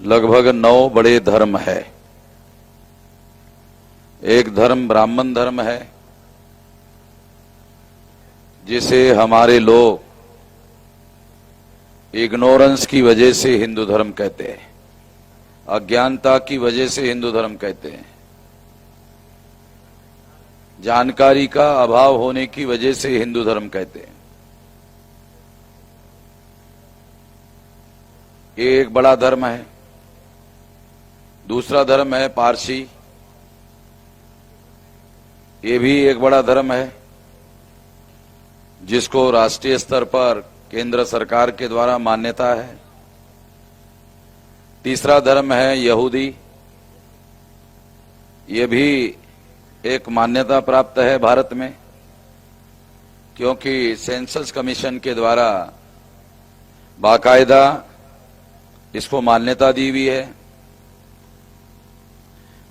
लगभग 9 बड़े धर्म है। एक धर्म ब्राह्मण धर्म है, जिसे हमारे लोग इग्नोरेंस की वजह से हिंदू धर्म कहते हैं, अज्ञानता की वजह से हिंदू धर्म कहते हैं, जानकारी का अभाव होने की वजह से हिंदू धर्म कहते हैं। ये एक बड़ा धर्म है। दूसरा धर्म है पारसी, ये भी एक बड़ा धर्म है, जिसको राष्ट्रीय स्तर पर केंद्र सरकार के द्वारा मान्यता है। तीसरा धर्म है यहूदी, ये भी एक मान्यता प्राप्त है भारत में, क्योंकि सेंसस कमीशन के द्वारा बाकायदा इसको मान्यता दी हुई है।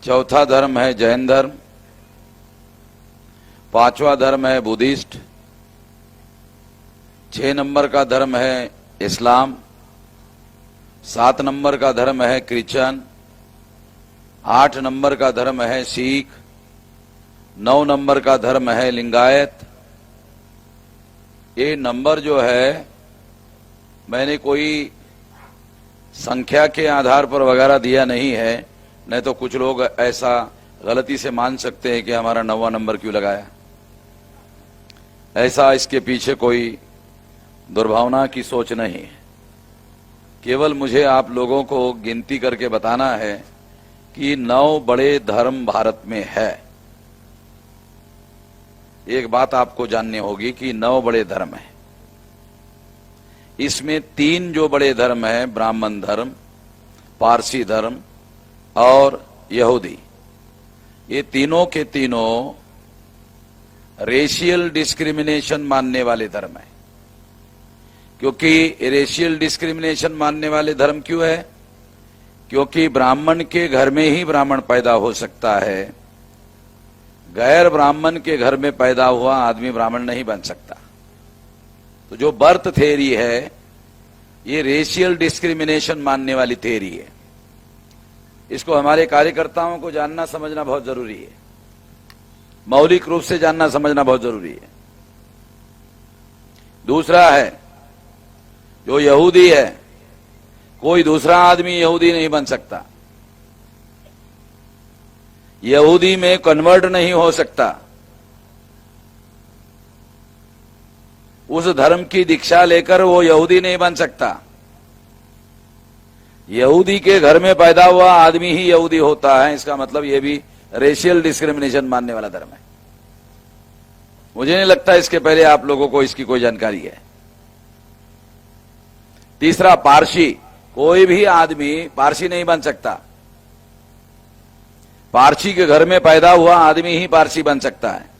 चौथा धर्म है जैन धर्म, पांचवा धर्म है बुद्धिस्ट, 6 नंबर का धर्म है इस्लाम, 7 नंबर का धर्म है क्रिश्चियन, 8 नंबर का धर्म है सिख, 9 नंबर का धर्म है लिंगायत। ये नंबर जो है मैंने कोई संख्या के आधार पर वगैरह दिया नहीं है, नहीं तो कुछ लोग ऐसा गलती से मान सकते हैं कि हमारा 9वां नंबर क्यों लगाया। ऐसा इसके पीछे कोई दुर्भावना की सोच नहीं है। केवल मुझे आप लोगों को गिनती करके बताना है कि 9 बड़े धर्म भारत में है। एक बात आपको जाननी होगी कि 9 बड़े धर्म है। इसमें 3 जो बड़े धर्म है, ब्राह्मण धर्म, पारसी धर्म और यहूदी, ये तीनों के तीनों रेशियल डिस्क्रिमिनेशन मानने वाले धर्म है। क्योंकि रेशियल डिस्क्रिमिनेशन मानने वाले धर्म क्यों है? क्योंकि ब्राह्मण के घर में ही ब्राह्मण पैदा हो सकता है, गैर ब्राह्मण के घर में पैदा हुआ आदमी ब्राह्मण नहीं बन सकता। तो जो बर्थ थ्योरी है, ये रेशियल डिस्क्रिमिनेशन मानने वाली थ्योरी है। इसको हमारे कार्यकर्ताओं को जानना समझना बहुत जरूरी है, मौलिक रूप से जानना समझना बहुत जरूरी है। दूसरा है जो यहूदी है, कोई दूसरा आदमी यहूदी नहीं बन सकता, यहूदी में कन्वर्ट नहीं हो सकता, उस धर्म की दीक्षा लेकर वो यहूदी नहीं बन सकता। यहूदी के घर में पैदा हुआ आदमी ही यहूदी होता है। इसका मतलब ये भी रेशियल डिस्क्रिमिनेशन मानने वाला धर्म है। मुझे नहीं लगता इसके पहले आप लोगों को इसकी कोई जानकारी है। तीसरा पारसी, कोई भी आदमी पारसी नहीं बन सकता, पारसी के घर में पैदा हुआ आदमी ही पारसी बन सकता है।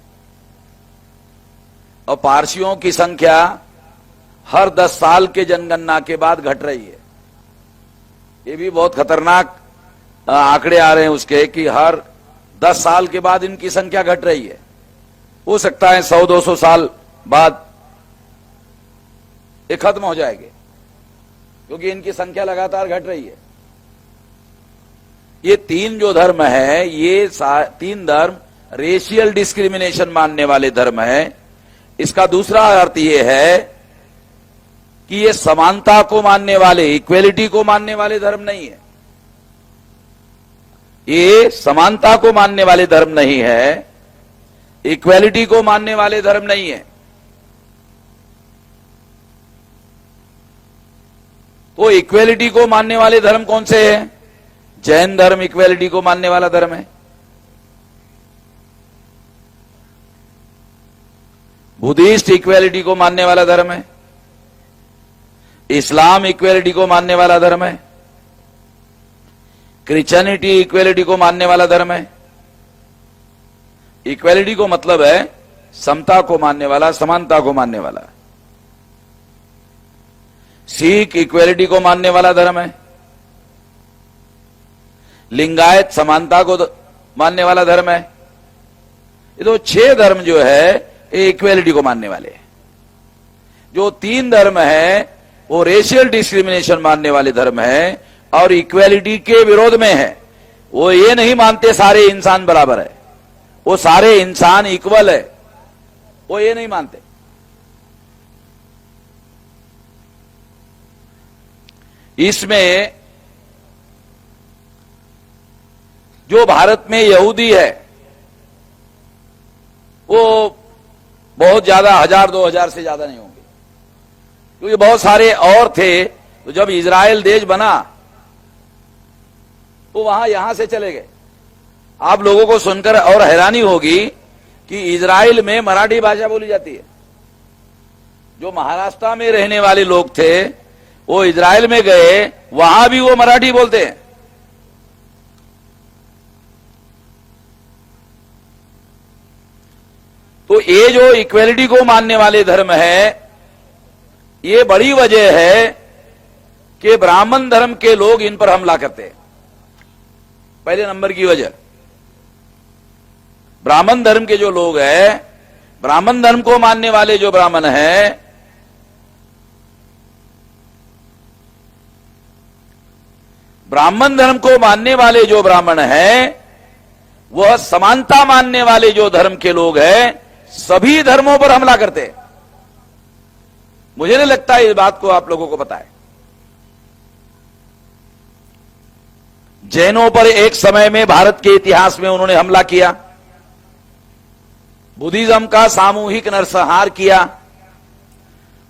और पारसियों की संख्या हर 10 साल के जनगणना के बाद घट रही है। ये भी बहुत खतरनाक आंकड़े आ रहे हैं उसके कि हर 10 साल के बाद इनकी संख्या घट रही है। हो सकता है 100-200 साल बाद ये खत्म हो जाएंगे, क्योंकि इनकी संख्या लगातार घट रही है। ये 3 जो धर्म है, ये 3 धर्म रेशियल डिस्क्रिमिनेशन मानने वाले धर्म है। इसका दूसरा अर्थ यह है कि ये समानता को मानने वाले, इक्वेलिटी को मानने वाले धर्म नहीं है। ये समानता को मानने वाले धर्म नहीं है, इक्वेलिटी को मानने वाले धर्म नहीं है। तो इक्वेलिटी को मानने वाले धर्म कौन से हैं? जैन धर्म इक्वेलिटी को मानने वाला धर्म है, बुद्धिस्ट इक्वेलिटी को मानने वाला धर्म है, इस्लाम इक्वेलिटी को मानने वाला धर्म है, क्रिश्चियनिटी इक्वेलिटी को मानने वाला धर्म है। इक्वेलिटी को मतलब है समता को मानने वाला, समानता को मानने वाला। सिख इक्वेलिटी को मानने वाला धर्म है, लिंगायत समानता को मानने वाला धर्म है। ये तो 6 धर्म जो है इक्वेलिटी को मानने वाले। जो 3 धर्म है वो रेशियल डिस्क्रिमिनेशन मानने वाले धर्म है, और इक्वेलिटी के विरोध में है। वो ये नहीं मानते सारे इंसान बराबर है, वो सारे इंसान इक्वल है, वो ये नहीं मानते। इसमें जो भारत में यहूदी है वो बहुत ज्यादा 1000-2000 से ज्यादा नहीं होंगे, क्योंकि बहुत सारे और थे। तो जब इजराइल देश बना तो वहां यहां से चले गए। आप लोगों को सुनकर और हैरानी होगी कि इजराइल में मराठी भाषा बोली जाती है। जो महाराष्ट्र में रहने वाले लोग थे वो इजराइल में गए, वहां भी वो मराठी बोलते हैं। तो ये जो इक्वेलिटी को मानने वाले धर्म है, ये बड़ी वजह है कि ब्राह्मण धर्म के लोग इन पर हमला करते हैं। पहले नंबर की वजह ब्राह्मण धर्म के जो लोग हैं, ब्राह्मण धर्म को मानने वाले जो ब्राह्मण हैं, ब्राह्मण धर्म को मानने वाले जो ब्राह्मण हैं, वह समानता मानने वाले जो धर्म के लोग हैं, सभी धर्मों पर हमला करते हैं। मुझे नहीं लगता इस बात को आप लोगों को पता है। जैनों पर एक समय में भारत के इतिहास में उन्होंने हमला किया, बुद्धिज्म का सामूहिक नरसंहार किया।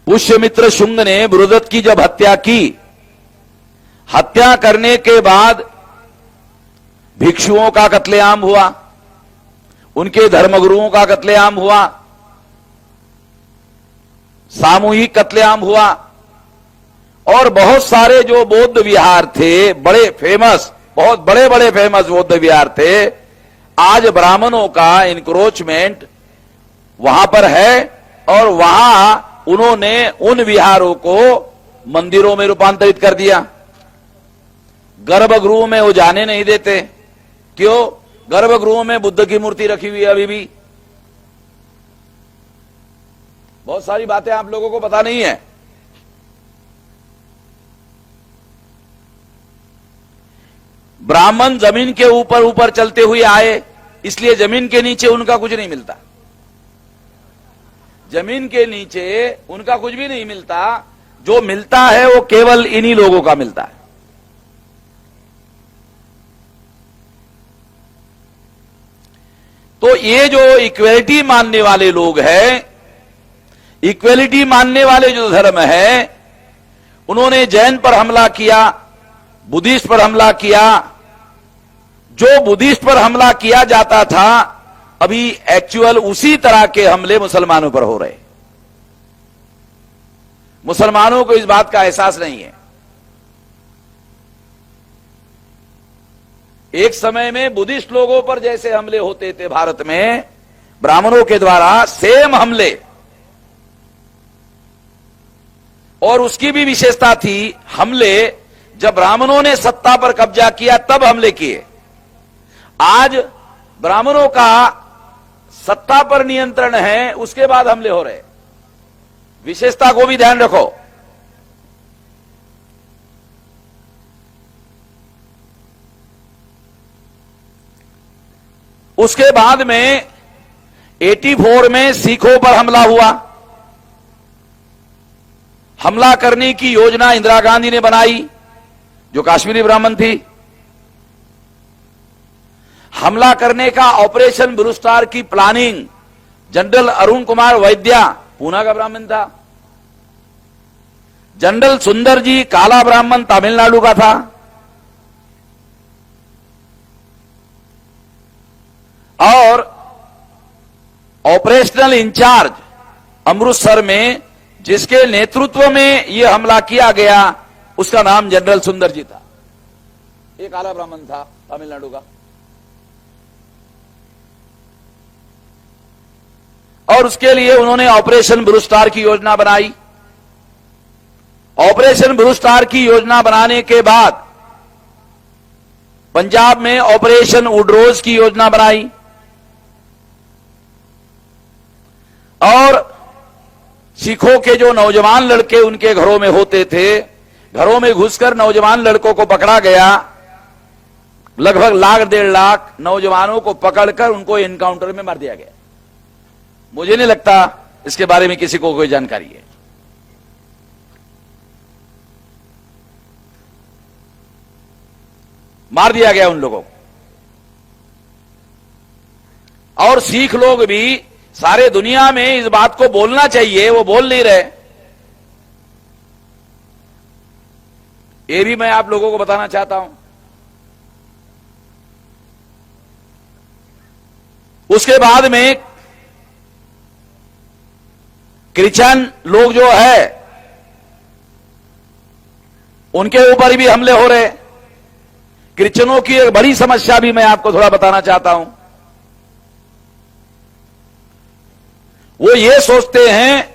पुष्यमित्र शुंग ने बृहदत्त की जब हत्या की, हत्या करने के बाद भिक्षुओं का कत्लेआम हुआ, उनके धर्मगुरुओं का कत्लेआम हुआ, सामूहिक कत्लेआम हुआ। और बहुत सारे जो बौद्ध विहार थे, बड़े फेमस, बहुत बड़े बड़े फेमस बौद्ध विहार थे, आज ब्राह्मणों का इंक्रोचमेंट वहां पर है। और वहां उन्होंने उन विहारों को मंदिरों में रूपांतरित कर दिया। गर्भगृह में वो जाने नहीं देते। क्यों? गर्भगृह में बुद्ध की मूर्ति रखी हुई है अभी भी। बहुत सारी बातें आप लोगों को पता नहीं है। ब्राह्मण जमीन के ऊपर ऊपर चलते हुए आए, इसलिए जमीन के नीचे उनका कुछ नहीं मिलता। जमीन के नीचे उनका कुछ भी नहीं मिलता। जो मिलता है वो केवल इन्हीं लोगों का मिलता है। तो ये जो इक्वेलिटी मानने वाले लोग हैं, इक्वेलिटी मानने वाले जो धर्म है, उन्होंने जैन पर हमला किया, बुद्धिस्ट पर हमला किया। जो बुद्धिस्ट पर हमला किया जाता था, अभी एक्चुअल उसी तरह के हमले मुसलमानों पर हो रहे। मुसलमानों को इस बात का एहसास नहीं है। एक समय में बुद्धिस्ट लोगों पर जैसे हमले होते थे भारत में ब्राह्मणों के द्वारा, सेम हमले। और उसकी भी विशेषता थी, हमले जब ब्राह्मणों ने सत्ता पर कब्जा किया तब हमले किए। आज ब्राह्मणों का सत्ता पर नियंत्रण है, उसके बाद हमले हो रहे। विशेषता को भी ध्यान रखो। उसके बाद में 84 में सिखों पर हमला हुआ। हमला करने की योजना इंदिरा गांधी ने बनाई, जो कश्मीरी ब्राह्मण थी। हमला करने का ऑपरेशन ब्लू स्टार की प्लानिंग जनरल अरुण कुमार वैद्या, पूना का ब्राह्मण था। जनरल सुंदर जी, काला ब्राह्मण, तमिलनाडु का था। और ऑपरेशनल इंचार्ज अमृतसर में जिसके नेतृत्व में यह हमला किया गया, उसका नाम जनरल सुंदर जी था। एक काला ब्राह्मण था तमिलनाडु का। और उसके लिए उन्होंने ऑपरेशन ब्लू स्टार की योजना बनाई। ऑपरेशन ब्लू स्टार की योजना बनाने के बाद पंजाब में ऑपरेशन उडरोज की योजना बनाई। और सिखों के जो नौजवान लड़के उनके घरों में होते थे, घरों में घुसकर नौजवान लड़कों को पकड़ा गया। लगभग 1,00,000-1,50,000 नौजवानों को पकड़कर उनको एनकाउंटर में मार दिया गया। मुझे नहीं लगता इसके बारे में किसी को कोई जानकारी है। मार दिया गया उन लोगों को। और सिख लोग भी सारे दुनिया में इस बात को बोलना चाहिए, वो बोल नहीं रहे। ये भी मैं आप लोगों को बताना चाहता हूं। उसके बाद में क्रिश्चियन लोग जो है उनके ऊपर भी हमले हो रहे। क्रिश्चियनों की एक बड़ी समस्या भी मैं आपको थोड़ा बताना चाहता हूं। वो ये सोचते हैं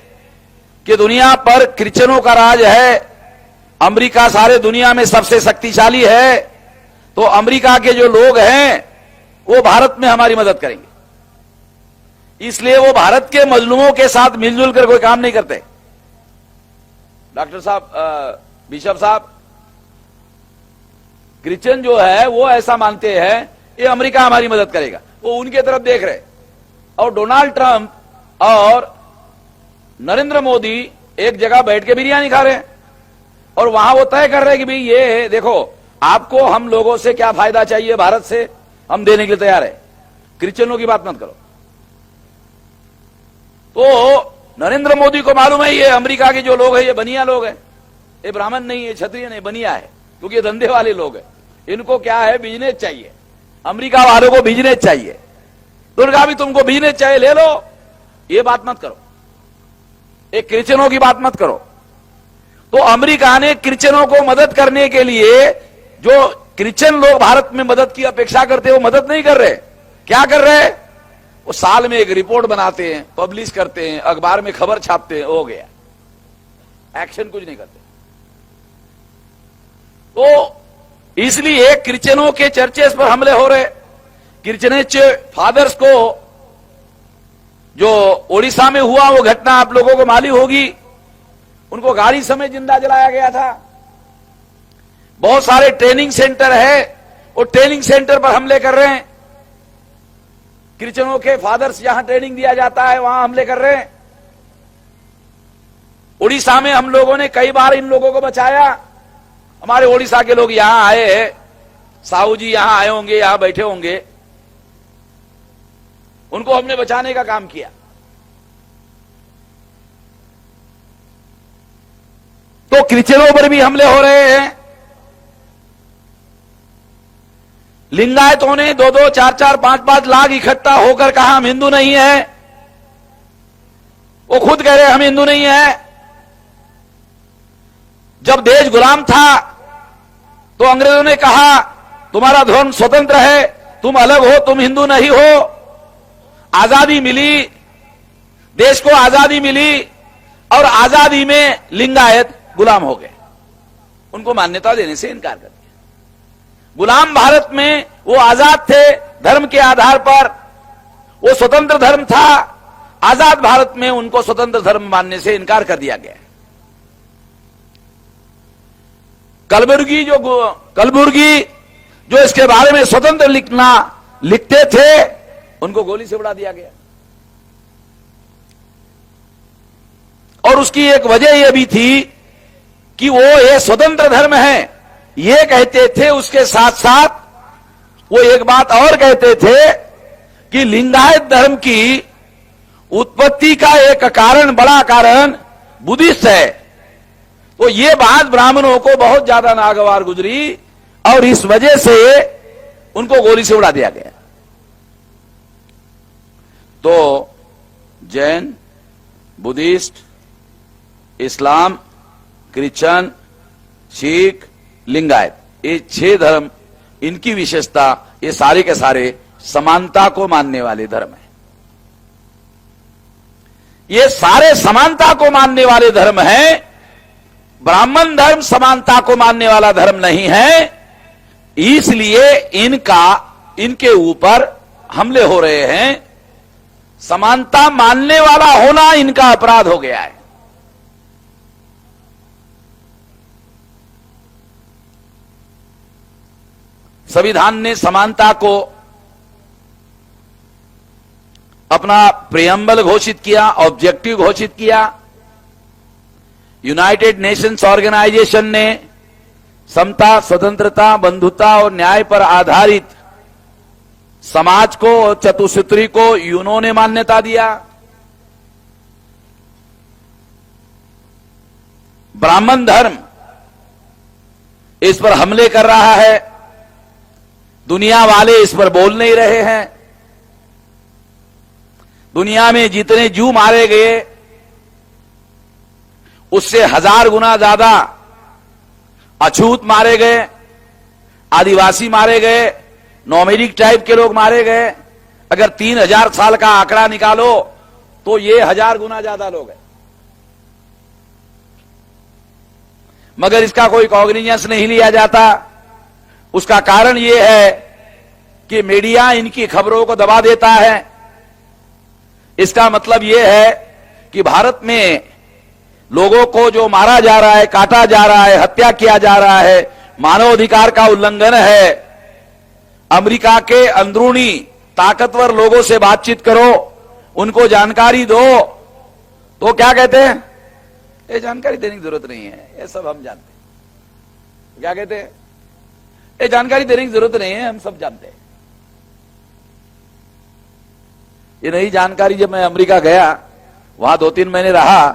कि दुनिया पर क्रिश्चियनों का राज है, अमेरिका सारे दुनिया में सबसे शक्तिशाली है, तो अमेरिका के जो लोग हैं वो भारत में हमारी मदद करेंगे। इसलिए वो भारत के मजलूमों के साथ मिलजुल कर कोई काम नहीं करते। डॉक्टर साहब, बिशप साहब, क्रिश्चियन जो है वो ऐसा मानते हैं ये अमेरिका हमारी मदद करेगा, वो उनके तरफ देख रहे। और डोनाल्ड ट्रंप और नरेंद्र मोदी एक जगह बैठ के बिरयानी खा रहे हैं और वहां वो तय कर रहे हैं कि भाई ये देखो, आपको हम लोगों से क्या फायदा चाहिए, भारत से हम देने के लिए तैयार है, क्रिश्चियनों की बात मत करो। तो नरेंद्र मोदी को मालूम है ये अमेरिका के जो लोग हैं ये बनिया लोग हैं, ये ब्राह्मण नहीं है, क्षत्रिय नहीं, बनिया है, क्योंकि ये धंधे वाले लोग हैं। इनको क्या है, बिजनेस चाहिए, अमेरिका वालों को बिजनेस चाहिए। तो उन्होंने कहा भी तुमको बिजनेस चाहिए, ले लो, ये बात मत करो, एक क्रिश्चियनों की बात मत करो। तो अमेरिका ने क्रिश्चियनों को मदद करने के लिए, जो क्रिश्चियन लोग भारत में मदद की अपेक्षा करते वो मदद नहीं कर रहे। क्या कर रहे? वो साल में एक रिपोर्ट बनाते हैं, पब्लिश करते हैं, अखबार में खबर छापते हैं, हो गया, एक्शन कुछ नहीं करते। तो इसलिए क्रिश्चियनों के चर्चेस पर हमले हो रहे। क्रिश्चियन फादर्स को जो ओडिशा में हुआ वो घटना आप लोगों को मालूम होगी, उनको गाड़ी समेत जिंदा जलाया गया था। बहुत सारे ट्रेनिंग सेंटर है, वो ट्रेनिंग सेंटर पर हमले कर रहे हैं। क्रिश्चियनों के फादर्स जहां ट्रेनिंग दिया जाता है वहां हमले कर रहे हैं। उड़ीसा में हम लोगों ने कई बार इन लोगों को बचाया। हमारे ओडिशा के लोग यहां आए हैं, साहू जी यहां आए होंगे, यहां बैठे होंगे, उनको हमने बचाने का काम किया। तो क्रिश्चियनों पर भी हमले हो रहे हैं। लिंगायतों ने 2-2, 4-4, 5-5 लाख इकट्ठा होकर कहा हम हिंदू नहीं है। वो खुद कह रहे हम हिंदू नहीं है। जब देश गुलाम था तो अंग्रेजों ने कहा तुम्हारा धर्म स्वतंत्र है, तुम अलग हो, तुम हिंदू नहीं हो। आजादी मिली, देश को आजादी मिली, और आजादी में लिंगायत गुलाम हो गए, उनको मान्यता देने से इनकार कर दिया। गुलाम भारत में वो आजाद थे धर्म के आधार पर, वो स्वतंत्र धर्म था। आजाद भारत में उनको स्वतंत्र धर्म मानने से इनकार कर दिया गया। कलबुर्गी जो इसके बारे में स्वतंत्र लिखते थे, उनको गोली से उड़ा दिया गया। और उसकी एक वजह यह भी थी कि वो ये स्वतंत्र धर्म है ये कहते थे, उसके साथ साथ वो एक बात और कहते थे कि लिंगायत धर्म की उत्पत्ति का एक कारण, बड़ा कारण बुद्धिस्ट है। तो ये बात ब्राह्मणों को बहुत ज्यादा नागवार गुजरी और इस वजह से उनको गोली से उड़ा दिया गया। तो जैन, बुद्धिस्ट, इस्लाम, क्रिश्चियन, सिख, लिंगायत, ये 6 धर्म, इनकी विशेषता, ये सारे के सारे समानता को मानने वाले धर्म हैं। ये सारे समानता को मानने वाले धर्म हैं। ब्राह्मण धर्म समानता को मानने वाला धर्म नहीं है, इसलिए इनके ऊपर हमले हो रहे हैं। समानता मानने वाला होना इनका अपराध हो गया है। संविधान ने समानता को अपना प्रियम्बल घोषित किया, ऑब्जेक्टिव घोषित किया। यूनाइटेड नेशंस ऑर्गेनाइजेशन ने समता, स्वतंत्रता, बंधुता और न्याय पर आधारित समाज को, चतुसूत्री को यूनो ने मान्यता दिया। ब्राह्मण धर्म इस पर हमले कर रहा है, दुनिया वाले इस पर बोल नहीं रहे हैं। दुनिया में जितने जू मारे गए उससे 1000 गुना ज्यादा अछूत मारे गए, आदिवासी मारे गए, नोमैडिक टाइप के लोग मारे गए। अगर 3000 साल का आंकड़ा निकालो तो ये 1000 गुना ज्यादा लोग हैं। मगर इसका कोई कॉग्निजेंस नहीं लिया जाता। उसका कारण यह है कि मीडिया इनकी खबरों को दबा देता है। इसका मतलब यह है कि भारत में लोगों को जो मारा जा रहा है, काटा जा रहा है, हत्या किया जा रहा है, मानवाधिकार का उल्लंघन है। अमेरिका के अंदरूनी ताकतवर लोगों से बातचीत करो, उनको जानकारी दो, तो क्या कहते हैं? ये जानकारी देने की जरूरत नहीं है, ये सब हम जानते हैं। क्या कहते हैं? ये जानकारी देने की जरूरत नहीं है, हम सब जानते हैं। ये नई जानकारी, जब मैं अमेरिका गया, वहां 2-3 महीने रहा,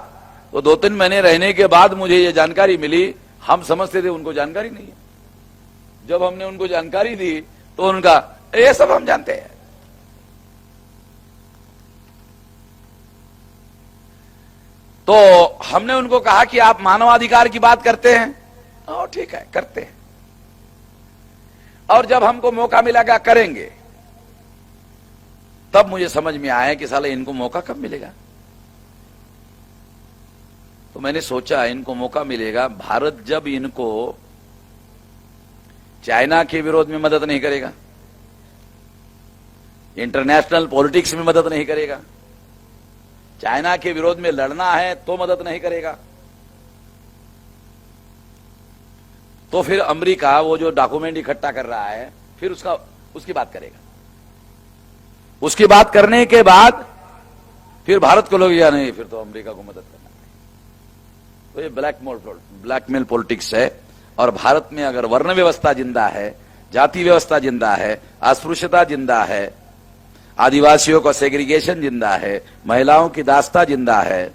तो 2-3 महीने रहने के बाद मुझे ये जानकारी मिली। हम समझते थे उनको जानकारी नहीं है। जब हमने उनको जानकारी दी तो उनका ये सब हम जानते हैं। तो हमने उनको कहा कि आप मानवाधिकार की बात करते हैं? और ठीक है, करते हैं। और जब हमको मौका मिलेगा करेंगे। तब मुझे समझ में आया कि साले इनको मौका कब मिलेगा। तो मैंने सोचा इनको मौका मिलेगा, भारत जब इनको चाइना के विरोध में मदद नहीं करेगा, इंटरनेशनल पॉलिटिक्स में मदद नहीं करेगा, चाइना के विरोध में लड़ना है तो मदद नहीं करेगा, तो फिर अमेरिका वो जो डॉक्यूमेंट इकट्ठा कर रहा है, फिर उसकी बात करेगा। उसकी बात करने के बाद फिर भारत को लोग या नहीं, फिर तो अमेरिका को मदद करना है। तो ये ब्लैकमेल पॉलिटिक्स है। और भारत में अगर वर्ण व्यवस्था जिंदा है, जाति व्यवस्था जिंदा है, अस्पृश्यता जिंदा है, आदिवासियों का सेग्रीगेशन जिंदा है, महिलाओं की दास्ता जिंदा है,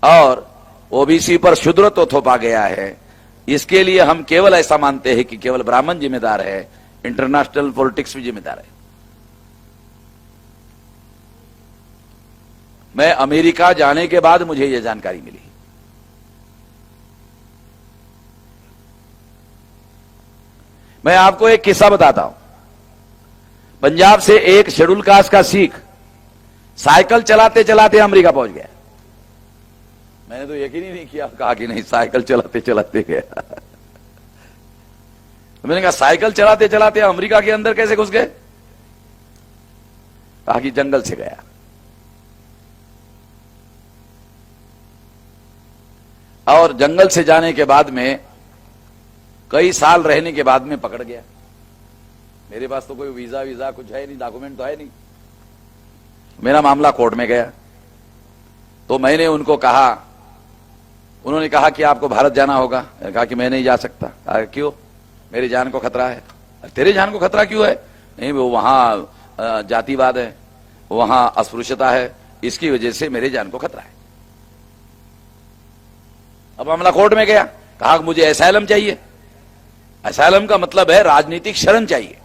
और ओबीसी पर शूद्रत्व थोपा गया है, इसके लिए हम केवल ऐसा मानते हैं कि केवल ब्राह्मण जिम्मेदार है, इंटरनेशनल पॉलिटिक्स भी जिम्मेदार है। मैं अमेरिका जाने के बाद मुझे यह जानकारी मिली। मैं आपको एक किस्सा बताता हूं। पंजाब से एक शेड्यूल कास्ट का सिख साइकिल चलाते चलाते अमेरिका पहुंच गया। मैंने तो यकीन ही नहीं किया, कहा कि नहीं साइकिल चलाते चलाते गया। मैंने कहा साइकिल चलाते चलाते अमेरिका के अंदर कैसे घुस गए? कहा कि जंगल से गया। और जंगल से जाने के बाद में कई साल रहने के बाद में पकड़ गया। मेरे पास तो कोई वीजा कुछ है नहीं, डॉक्यूमेंट तो है नहीं। मेरा मामला कोर्ट में गया। तो मैंने उनको कहा, उन्होंने कहा कि आपको भारत जाना होगा। मैंने कहा कि मैं नहीं जा सकता। क्यों? मेरी जान को खतरा है। तेरे जान को खतरा क्यों है? नहीं, वो वहां जातिवाद है, वहां अस्पृश्यता है, इसकी वजह से मेरे जान को खतरा है। अब मामला कोर्ट में गया। कहा मुझे एसाइलम चाहिए। एसाइलम का मतलब है राजनीतिक शरण चाहिए।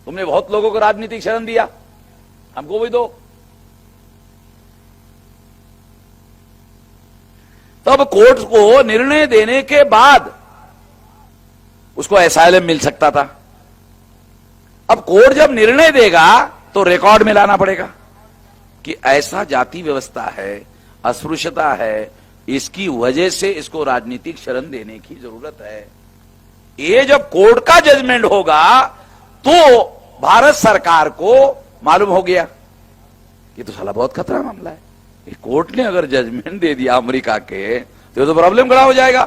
तुमने बहुत लोगों को राजनीतिक शरण दिया, हमको भी दो। तब कोर्ट को निर्णय देने के बाद उसको एसाइलम मिल सकता था। अब कोर्ट जब निर्णय देगा तो रिकॉर्ड में लाना पड़ेगा कि ऐसा जाति व्यवस्था है, अस्पृश्यता है, इसकी वजह से इसको राजनीतिक शरण देने की जरूरत है। ये जब कोर्ट का जजमेंट होगा तो भारत सरकार को मालूम हो गया ये तो साला बहुत खतरा मामला है। कोर्ट ने अगर जजमेंट दे दिया अमेरिका के तो प्रॉब्लम खड़ा हो जाएगा,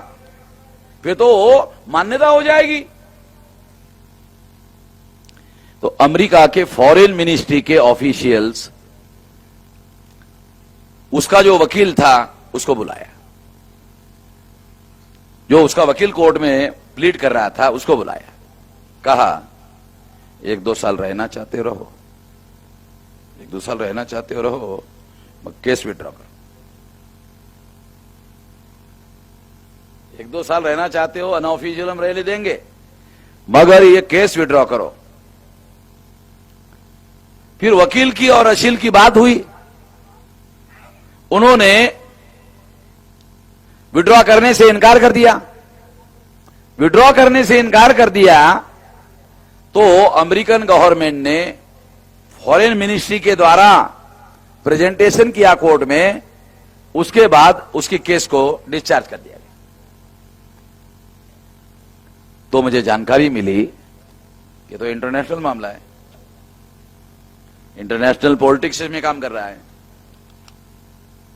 फिर तो मान्यता हो जाएगी। तो अमेरिका के फॉरेन मिनिस्ट्री के ऑफिशियल्स उसका जो वकील था उसको बुलाया, जो उसका वकील कोर्ट में प्लीड कर रहा था उसको बुलाया, कहा 1-2 साल रहना चाहते रहो, 1-2 साल रहना चाहते हो रहो, केस विड्रॉ करो। 1-2 साल रहना चाहते हो, अनऑफिशियल हम रह देंगे, मगर ये केस विड्रॉ करो। फिर वकील की और अशील की बात हुई, उन्होंने विड्रॉ करने से इनकार कर दिया। विड्रॉ करने से इनकार कर दिया तो अमेरिकन गवर्नमेंट ने फॉरेन मिनिस्ट्री के द्वारा प्रेजेंटेशन किया कोर्ट में, उसके बाद उसकी केस को डिस्चार्ज कर दिया गया। तो मुझे जानकारी मिली कि तो इंटरनेशनल मामला है, इंटरनेशनल पॉलिटिक्स में काम कर रहा है।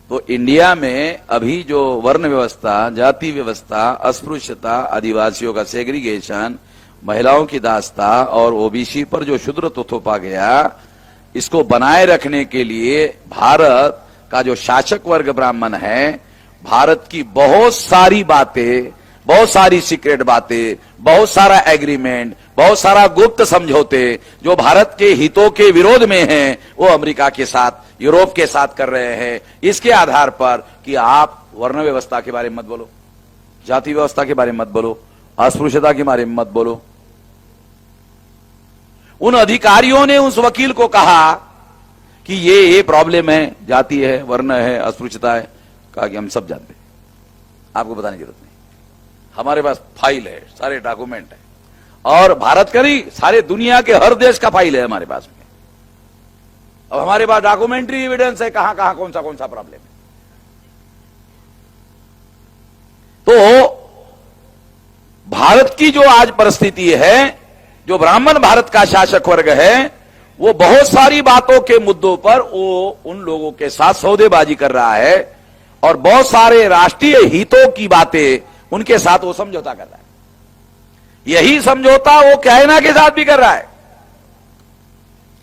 तो इंडिया में अभी जो वर्ण व्यवस्था, जाति व्यवस्था, अस्पृश्यता, आदिवासियों का सेग्रीगेशन, महिलाओं की दास्ता और ओबीसी पर जो शुद्र थोपा गया, इसको बनाए रखने के लिए भारत का जो शासक वर्ग ब्राह्मण है, भारत की बहुत सारी बातें, बहुत सारी सीक्रेट बातें, बहुत सारा एग्रीमेंट, बहुत सारा गुप्त समझौते जो भारत के हितों के विरोध में हैं, वो अमेरिका के साथ, यूरोप के साथ कर रहे हैं। इसके आधार पर कि आप वर्ण व्यवस्था के बारे में मत बोलो, जाति व्यवस्था के बारे में मत बोलो, अस्पृश्यता के बारे में मत बोलो। उन अधिकारियों ने उस वकील को कहा कि ये प्रॉब्लम है, जाति है, वर्ण है, अस्पृश्यता है। कहा कि हम सब जानते हैं, आपको बताने की जरूरत नहीं, हमारे पास फाइल है, सारे डॉक्यूमेंट है, और भारत का नहीं, सारे दुनिया के हर देश का फाइल है हमारे पास में। अब हमारे पास डॉक्यूमेंट्री एविडेंस है, कहां कहां कौन सा प्रॉब्लम है। तो भारत की जो आज परिस्थिति है, जो ब्राह्मण भारत का शासक वर्ग है, वो बहुत सारी बातों के मुद्दों पर वो उन लोगों के साथ सौदेबाजी कर रहा है, और बहुत सारे राष्ट्रीय हितों की बातें उनके साथ वो समझौता कर रहा है। यही समझौता वो चाइना के साथ भी कर रहा है,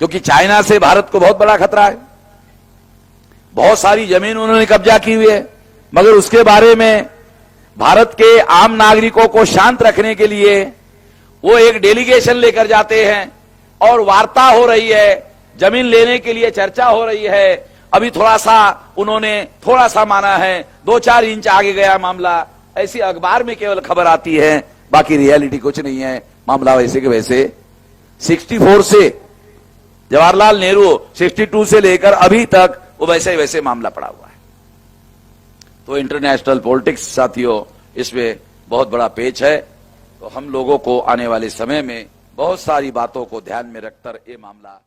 क्योंकि चाइना से भारत को बहुत बड़ा खतरा है। बहुत सारी जमीन उन्होंने कब्जा की हुई है, मगर उसके बारे में भारत के आम नागरिकों को शांत रखने के लिए वो एक डेलीगेशन लेकर जाते हैं और वार्ता हो रही है, जमीन लेने के लिए चर्चा हो रही है। अभी थोड़ा सा उन्होंने थोड़ा सा माना है, 2-4 इंच आगे गया मामला, ऐसी अखबार में केवल खबर आती है, बाकी रियलिटी कुछ नहीं है। मामला वैसे के वैसे 64 से जवाहरलाल नेहरू 62 से लेकर अभी तक वो वैसे वैसे मामला पड़ा हुआ है। तो इंटरनेशनल पॉलिटिक्स साथियों, इसमें बहुत बड़ा पेच है। तो हम लोगों को आने वाले समय में बहुत सारी बातों को ध्यान में रखकर ये मामला